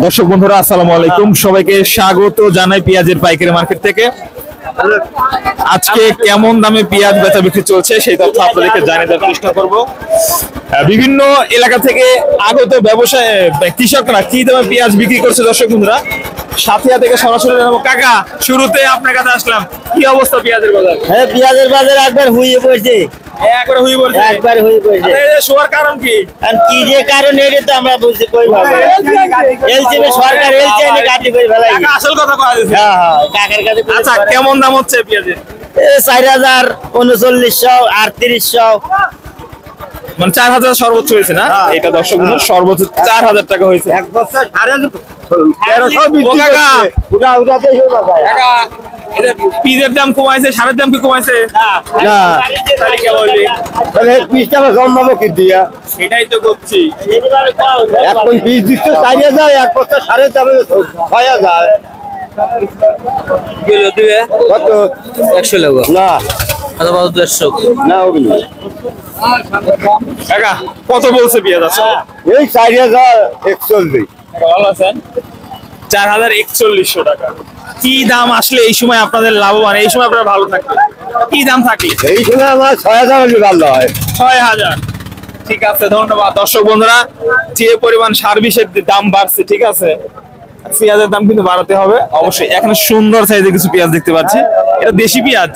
দর্শক বন্ধুরা আসসালামু আলাইকুম, সবাইকে স্বাগত জানাই পেঁয়াজের পাইকারি মার্কেট থেকে। আজকে কেমন দামে পেঁয়াজ বেচা বিক্রি চলছে সেই তথ্য আপনাদেরকে জানিয়ে দেওয়ার চেষ্টা করব। বিভিন্ন এলাকা থেকে আগত ব্যবসায়ী কৃষকরা কি দামে পেঁয়াজ বিক্রি করছে দর্শক বন্ধুরা সাথিয়া থেকে সরাসরি জানাবো। কাকা, শুরুতে আপনার কাছে আসলাম, কি অবস্থা পেঁয়াজের বাজার? হ্যাঁ, পেঁয়াজের বাজার একবার হুইয়ে পড়ছে, একবার হুই বলছে, একবার হুইয়ে পড়ছে। শোয়ার কারণ কি? আর কি যে কারণ এটা তো আমরা বুঝতে কই ভাবে এলসিবি সরকার এলসি এনে কাটি করে ফেলাই। কাকা আসল কথা কয়া দিছে। হ্যাঁ হ্যাঁ, কাকের কাছে। আচ্ছা, কেমন দাম হচ্ছে পেঁয়াজের? 4000, 3900, 3800, মানে 4000 সর্বোচ্চ হয়েছে না? এটা দর্শক বন্ধু সর্বোচ্চ 4000 টাকা হয়েছে। এক বছর 1300 বিক্রি করছে। পুরা উড়াতে হলো ভাই। কাকা, এটা পিজের দাম কমাইছে, সারের দাম কি কমাইছে? না, তাহলে কি বললি? তাহলে 20 টাকা কম পাবো কি দিয়া? এটাই তো করছি। এখন 20 দিচ্ছে 4000, এক বছর 6500, কিলো দিবে কত? 100 লাগবে না অথবা 150 না হবে না। কাকা, কত বলছে পেঁয়াজ আছে? এই 4041। ভালো আছেন? 4140 টাকা। কি দাম আসলে এই সময় আপনাদের লাভবান, এই সময় আপনারা ভালো থাকবেন? কি দাম থাকলে? এই সময় আমার 6000 হলে ভালো হয়। 6000। ঠিক আছে, ধন্যবাদ। দর্শক বন্ধুরা, যে পরিমাণ সার্ভিসের দাম বাড়ছে, ঠিক আছে, পেঁয়াজের দাম কিন্তু বাড়াতে হবে অবশ্যই। এখানে সুন্দর সাইজের কিছু পেঁয়াজ দেখতে পাচ্ছি, এটা দেশি পেঁয়াজ।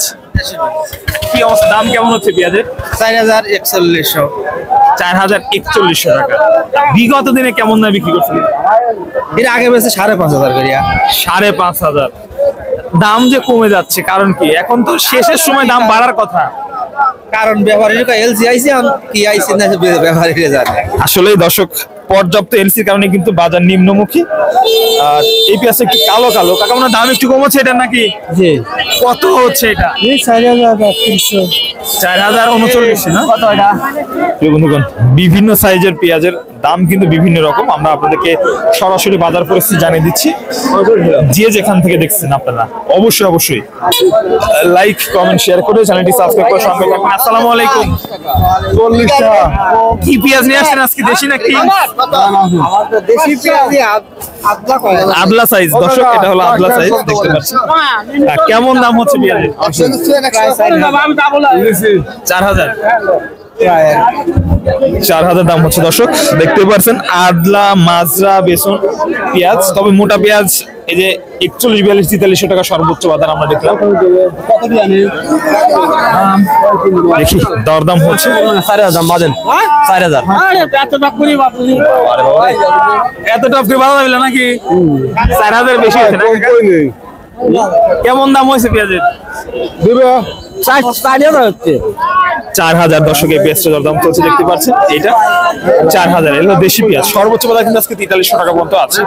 কি অবস্থা, দাম কেমন হচ্ছে পেঁয়াজের? 4140 4140 টাকা। বিগত দিনে কেমন দামে বিক্রি করছিলেন? এর আগে বেশি 5500 করিয়া 5500। দাম যে কমে যাচ্ছে কারণ কি? এখন তো শেষের সময় দাম বাড়ার কথা। কারণ ব্যবহারীরা এলসি আইছে কি আইছে না ব্যবহারীরা জানে। আসলে দর্শক, পর্যাপ্ত এলসির কারণে কিন্তু বাজার নিম্নমুখী। আর এই পেঁয়াজটা একটু কালো কালো। কাকা, মনে হয় দাম একটু কমছে এটা নাকি? জি, কত হচ্ছে এটা? এই 4300 4039 না? কত এটা? প্রিয় বন্ধুগণ, বিভিন্ন সাইজের পেঁয়াজের দাম কিন্তু বিভিন্ন রকম। আমরা আপনাদেরকে সরাসরি বাজার পরিস্থিতি জানিয়ে দিচ্ছি। যে যেখান থেকে দেখছেন আপনারা অবশ্যই অবশ্যই লাইক, কমেন্ট, শেয়ার করে চ্যানেলটি সাবস্ক্রাইব করে সঙ্গে থাকুন। আসসালামু আলাইকুম। 40 টাকা। কি পেঁয়াজ নিয়ে আসছেন আজকে, দেশি নাকি? আমাদের দেশি পেঁয়াজ আদলা কয়। আদলা সাইজ দর্শক, এটা হলো আদলা সাইজ, দেখতে পাচ্ছেন। কেমন দাম হচ্ছে পেঁয়াজের? 4000। 4000 দাম হচ্ছে দর্শক, দেখতে পাচ্ছেন। আদলা, মাজরা, বেসন পেঁয়াজ। তবে মোটা পেঁয়াজ এই যে 41, 42, 4300 টাকা সর্বোচ্চ বাজার আমরা দেখলাম। দেখি দরদাম হচ্ছে। 4000 দাম বাজেন 4000 এত টপ করে ভালো লাগলো নাকি? 4000 বেশি হচ্ছে না? কেমন দাম হয়েছে পেঁয়াজের? 4000 দর্শক, এই পেঁয়াজটা দরদাম চলছে, দেখতে পাচ্ছেন। এটা 4000 এলো দেশি পেঁয়াজ। সর্বোচ্চ বাজার কিন্তু আজকে 4300 টাকা পর্যন্ত আছে।